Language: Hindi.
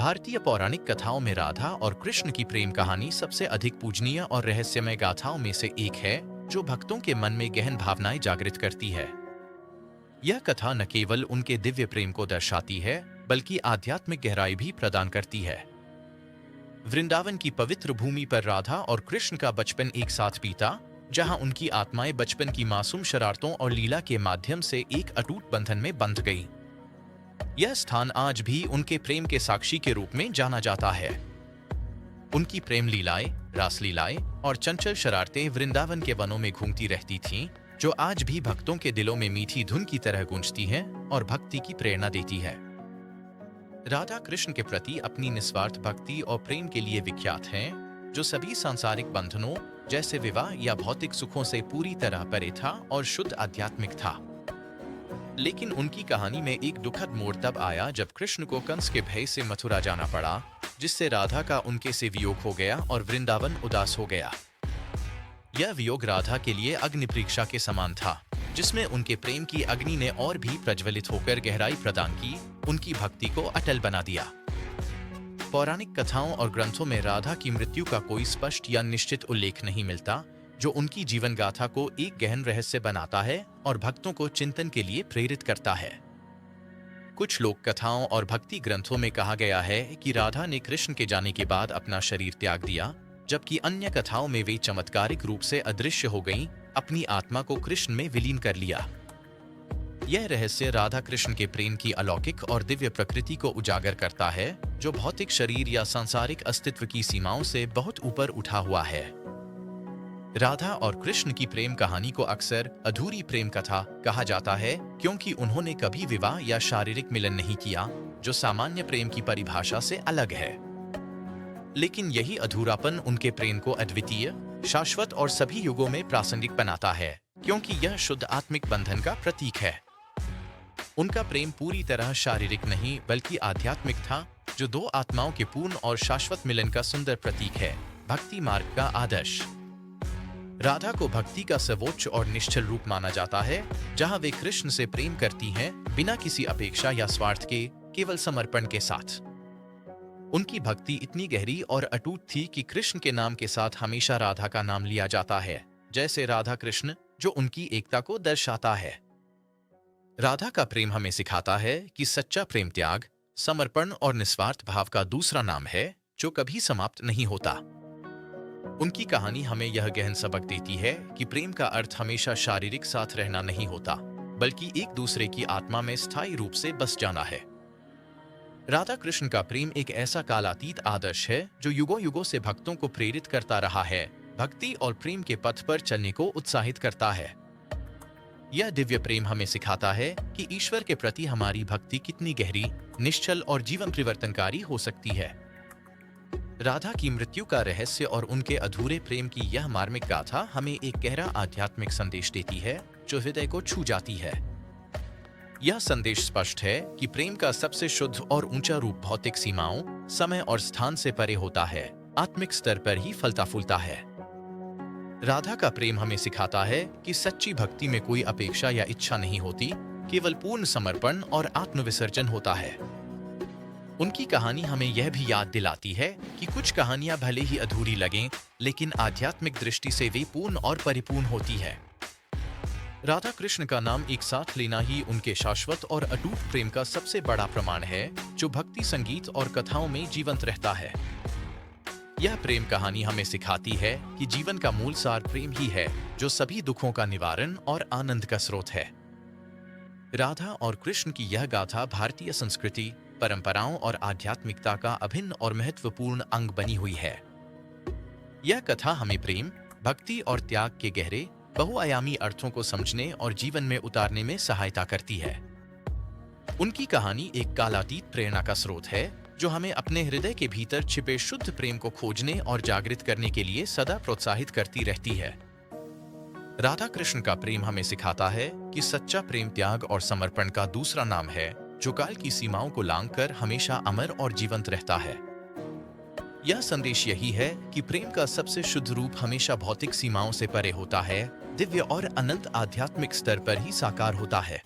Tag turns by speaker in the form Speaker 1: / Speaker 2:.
Speaker 1: भारतीय पौराणिक कथाओं में राधा और कृष्ण की प्रेम कहानी सबसे अधिक पूजनीय और रहस्यमय गाथाओं में से एक है, जो भक्तों के मन में गहन भावनाएं जागृत करती है। यह कथा न केवल उनके दिव्य प्रेम को दर्शाती है, बल्कि आध्यात्मिक गहराई भी प्रदान करती है। वृंदावन की पवित्र भूमि पर राधा और कृष्ण का बचपन एक साथ बीता, जहां उनकी आत्माएं बचपन की मासूम शरारतों और लीला के माध्यम से एक अटूट बंधन में बंध गईं। यह स्थान आज भी उनके प्रेम के साक्षी के रूप में जाना जाता है। उनकी प्रेम लीलाएं, रासलीलाएं और चंचल शरारतें वृंदावन के वनों में घूमती रहती थीं, जो आज भी भक्तों के दिलों में मीठी धुन की तरह गूंजती हैं और भक्ति की प्रेरणा देती है। राधा कृष्ण के प्रति अपनी निस्वार्थ भक्ति और प्रेम के लिए विख्यात हैं, जो सभी सांसारिक बंधनों जैसे विवाह या भौतिक सुखों से पूरी तरह परे था और शुद्ध आध्यात्मिक था। लेकिन उनकी कहानी में एक दुखद मोड़ तब आया जब कृष्ण को कंस के भय से मथुरा जाना पड़ा, जिससे राधा का उनके से वियोग हो गया और वृंदावन उदास हो गया। यह वियोग राधा के लिए अग्नि परीक्षा के समान था, जिसमें उनके प्रेम की अग्नि ने और भी प्रज्वलित होकर गहराई प्रदान की, उनकी भक्ति को अटल बना दिया। पौराणिक कथाओं और ग्रंथों में राधा की मृत्यु का कोई स्पष्ट या निश्चित उल्लेख नहीं मिलता, जो उनकी जीवन गाथा को एक गहन रहस्य बनाता है और भक्तों को चिंतन के लिए प्रेरित करता है। कुछ लोक कथाओं और भक्ति ग्रंथों में कहा गया है कि राधा ने कृष्ण के जाने के बाद अपना शरीर त्याग दिया, जबकि अन्य कथाओं में वे चमत्कारिक रूप से अदृश्य हो गईं, अपनी आत्मा को कृष्ण में विलीन कर लिया। यह रहस्य राधा कृष्ण के प्रेम की अलौकिक और दिव्य प्रकृति को उजागर करता है, जो भौतिक शरीर या सांसारिक अस्तित्व की सीमाओं से बहुत ऊपर उठा हुआ है। राधा और कृष्ण की प्रेम कहानी को अक्सर अधूरी प्रेम कथा कहा जाता है, क्योंकि उन्होंने कभी विवाह या शारीरिक मिलन नहीं किया, जो सामान्य प्रेम की परिभाषा से अलग है। लेकिन यही अधूरापन उनके प्रेम को अद्वितीय, शाश्वत और सभी युगों में प्रासंगिक बनाता है, क्योंकि यह शुद्ध आत्मिक बंधन का प्रतीक है। उनका प्रेम पूरी तरह शारीरिक नहीं बल्कि आध्यात्मिक था, जो दो आत्माओं के पूर्ण और शाश्वत मिलन का सुंदर प्रतीक है। भक्ति मार्ग का आदर्श। राधा को भक्ति का सर्वोच्च और निश्चल रूप माना जाता है, जहां वे कृष्ण से प्रेम करती हैं, बिना किसी अपेक्षा या स्वार्थ के, केवल समर्पण के साथ। उनकी भक्ति इतनी गहरी और अटूट थी कि कृष्ण के नाम के साथ हमेशा राधा का नाम लिया जाता है, जैसे राधा कृष्ण, जो उनकी एकता को दर्शाता है। राधा का प्रेम हमें सिखाता है कि सच्चा प्रेम त्याग, समर्पण और निस्वार्थ भाव का दूसरा नाम है, जो कभी समाप्त नहीं होता। उनकी कहानी हमें यह गहन सबक देती है कि प्रेम का अर्थ हमेशा शारीरिक साथ रहना नहीं होता, बल्कि एक दूसरे की आत्मा में स्थायी रूप से बस जाना है। राधा कृष्ण का प्रेम एक ऐसा कालातीत आदर्श है, जो युगों युगों से भक्तों को प्रेरित करता रहा है, भक्ति और प्रेम के पथ पर चलने को उत्साहित करता है। यह दिव्य प्रेम हमें सिखाता है कि ईश्वर के प्रति हमारी भक्ति कितनी गहरी, निश्चल और जीवन परिवर्तनकारी हो सकती है। राधा की मृत्यु का रहस्य और उनके अधूरे प्रेम की यह मार्मिक गाथा हमें एक गहरा आध्यात्मिक संदेश देती है, जो हृदय को छू जाती है। यह संदेश स्पष्ट है कि प्रेम का सबसे शुद्ध और ऊंचा रूप भौतिक सीमाओं, समय और स्थान से परे होता है, आत्मिक स्तर पर ही फलता फूलता है। राधा का प्रेम हमें सिखाता है कि सच्ची भक्ति में कोई अपेक्षा या इच्छा नहीं होती, केवल पूर्ण समर्पण और आत्मविसर्जन होता है। उनकी कहानी हमें यह भी याद दिलाती है कि कुछ कहानियां भले ही अधूरी लगें, लेकिन आध्यात्मिक दृष्टि से वे पूर्ण और परिपूर्ण होती है। राधा कृष्ण का नाम एक साथ लेना ही उनके शाश्वत और अटूट प्रेम का सबसे बड़ा प्रमाण है, जो भक्ति संगीत और कथाओं में जीवंत रहता है। यह प्रेम कहानी हमें सिखाती है कि जीवन का मूल सार प्रेम ही है, जो सभी दुखों का निवारण और आनंद का स्रोत है। राधा और कृष्ण की यह गाथा भारतीय संस्कृति, परंपराओं और आध्यात्मिकता का अभिन्न और महत्वपूर्ण अंग बनी हुई है। यह कथा हमें प्रेम, भक्ति और त्याग के गहरे, बहुआयामी अर्थों को समझने और जीवन में उतारने में सहायता करती है। उनकी कहानी एक कालातीत प्रेरणा का स्रोत है, जो हमें अपने हृदय के भीतर छिपे शुद्ध प्रेम को खोजने और जागृत करने के लिए सदा प्रोत्साहित करती रहती है। राधा कृष्ण का प्रेम हमें सिखाता है कि सच्चा प्रेम त्याग और समर्पण का दूसरा नाम है, जो काल की सीमाओं को लांघकर हमेशा अमर और जीवंत रहता है। यह संदेश यही है कि प्रेम का सबसे शुद्ध रूप हमेशा भौतिक सीमाओं से परे होता है, दिव्य और अनंत आध्यात्मिक स्तर पर ही साकार होता है।